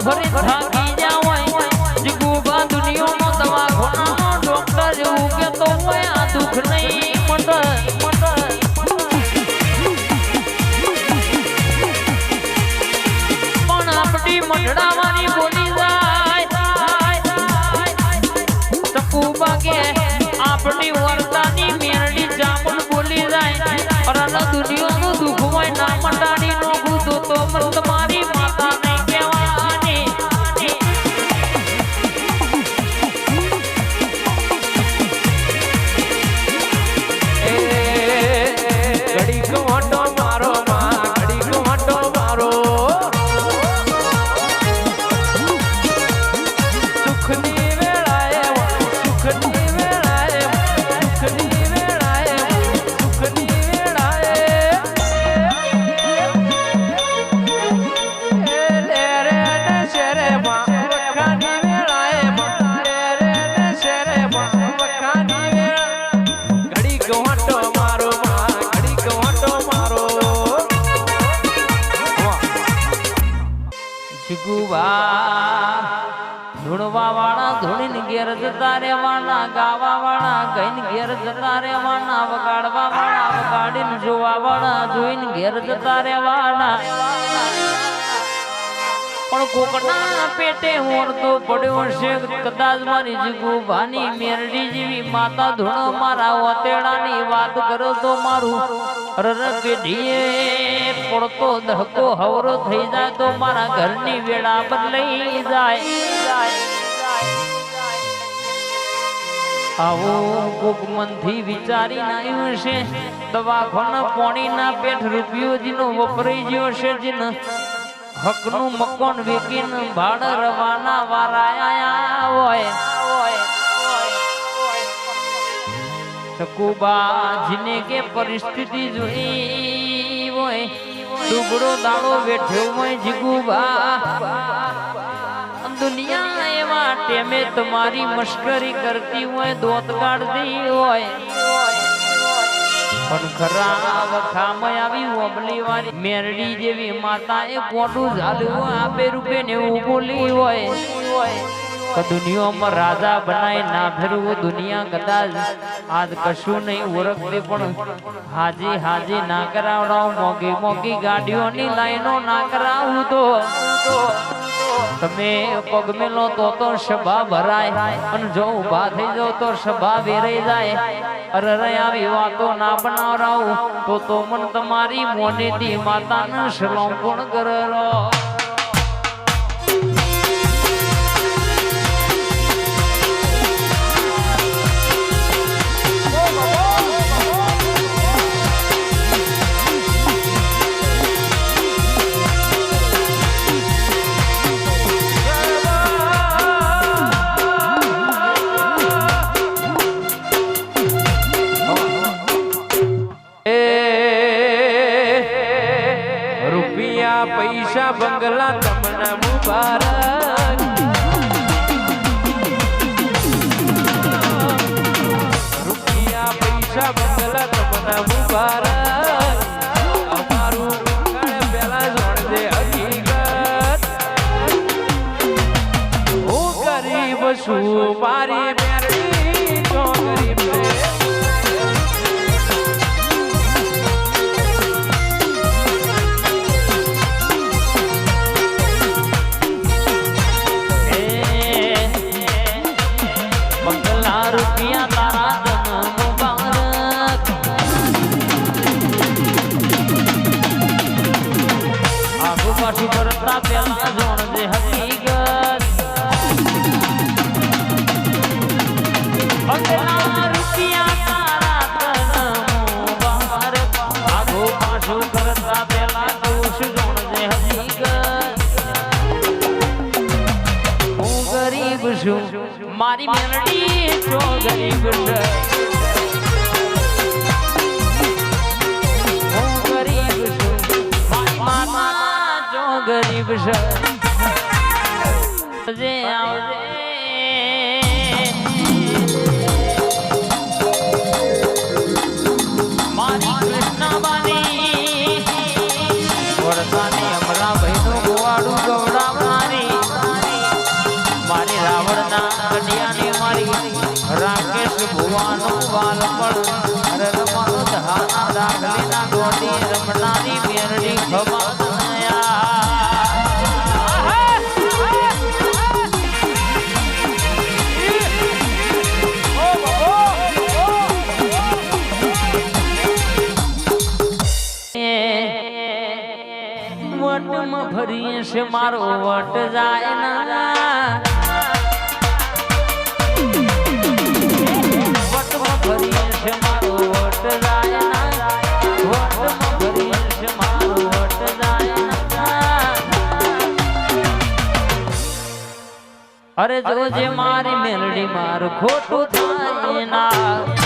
ફરી થાકી જાવ જીગુબા દુનિયાનો દવાખાનાનો ડોક્ટર એવું કેતો હોય આ દુઃખ નહીં મટે પણ આપણી મંડળાવાની બોલી જાય ચકુબા કે આપણી વર્તાની મેરડી જામુન બોલી જાય અરન દુનિયાનું દુઃખ હોય ના મંડાડી નો ગુદો તો મન તમારી માતા નહીં કહેવાની ઘડી કોટો મારો માં ઘડી કોટો મારો સુખની વેળાએ સુખની વેળાએ સુખની વેળાએ સુખની વેળાએ લે રે ને શેરે માં વખાની વેળાએ લે રે ને શેરે માં વખાની વેળા ઘડી કોટો મારો માં ઘડી કોટો મારો જીગુબા ધૂણવા વાળા ધૂણીને ઘેર જતા રહેવાના ગાવા વાળા ગઈને ઘેર જતા રહેવાના વગાડવા વાળા વગાડીને જોવા વાળા જોઈને ઘેર જતા રહેવાના પણ કોકના પેટે હોરતો પડ્યો છે કદાચ મારી જીગુબાની મેરડી જેવી માતા ધૂણો મારા ઓતેડાની વાત કરો તો મારું રર પેઢીએ પડતો દહકો હવરો થઈ જાય તો મારા ઘરની વેળા બદલાઈ જાય આવું કોક મનથી વિચારી નાયું છે દવાખાના પોણીના પેઠ રૂપિયો જીનો વપરાઈ ગયો છે જીને હકનું મકોન વેકીને ભાડ રવાના વારાયા હોય ચકુબા જીને કે પરિસ્થિતિ જોઈ હોય ડુબડો દાડો બેઠ્યો હોય જીગુબા દુનિયા એવા ટેમે તમારી મશ્કરી કરતી હોય દોત કાઢતી હોય પણ ખરા વખામાં આવી ઓબલી વાળી મેરડી જેવી માતા એ કોટું ઝાલ્યું આપે રૂપે ને એવું બોલી હોય દુનિયામાં રાજા બનાય ના ફેરવું દુનિયા કદાચ આજ કશું નહીં ઓળખતી પણ હાજી હાજી ના કરાવડાવ મોગી મોગી ગાડીઓની લાઈનો ના કરાવું તો તમે પગ મેલો તો સભા ભરાય અને જો ઉભા થઈ જાવ તો સભા વેરાઈ જાય અરે આવી વાતો ના બનાવરાવું તો મન તમારી મોનેથી માતાને સલામ કોણ કરે પૈસા બંગલા તમને મુબારક રૂપિયા પૈસા બંગલા તમને મુબારક અમારું પેલા જોડજે હકીકત હું ગરીબ છું મારી મેરડી તો ગરીબ પાછું કરતા પેલા જોણજે હકીકત રૂપિયા તારા તન બહાર આગો પાછું કરતા પેલા જોણજે હકીકત હું ગરીબ છું મારી મેલડી તો ગરીબ છે હું ગરીબ છું મારી માતા ગરીબ છે જે આવજે મારી કૃષ્ણબાની વરસાની અમરા ભાઈનું ગોવાડું ગવડાવનારી ભાગલીના દોડી રમનારી મેરડી ખબર વટમાં ભરીએ છે મારો વટ જાય ના વટમાં ભરીએ છે મારો વટ જાય ના વટમાં ભરીએ છે મારો વટ જાય ના અરે જોજે મારી મેલડી મારું ખોટું થાય ના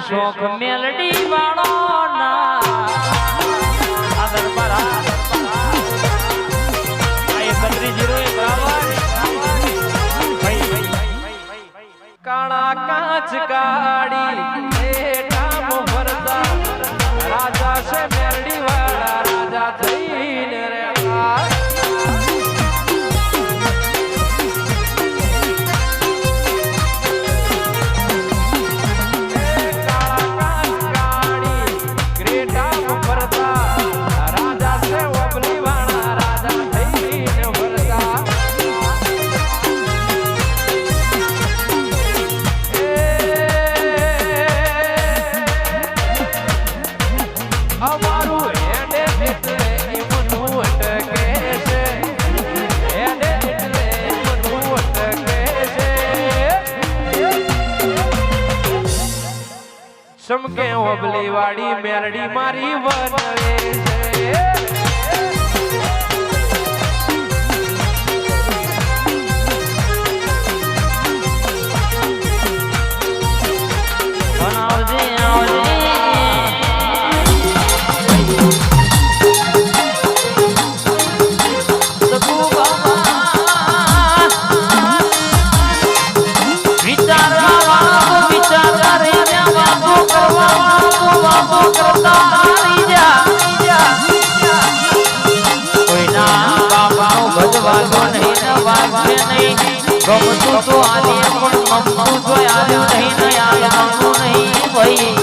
શોખ મેલડી વાળો ના આદર પર આ 3101 કાળા કાચ ગાડી બેટા ભરતા રાજા છે મેલડી વાળા રાજા થઈને રે સમકે ઓબલી વાડી મેરડી મારી વનવે છે બનાવજે આવજે ગમતું તો આલે પણ મમતું તો આલ્યો નહીં નહીં આલવાનું નહીં ભાઈ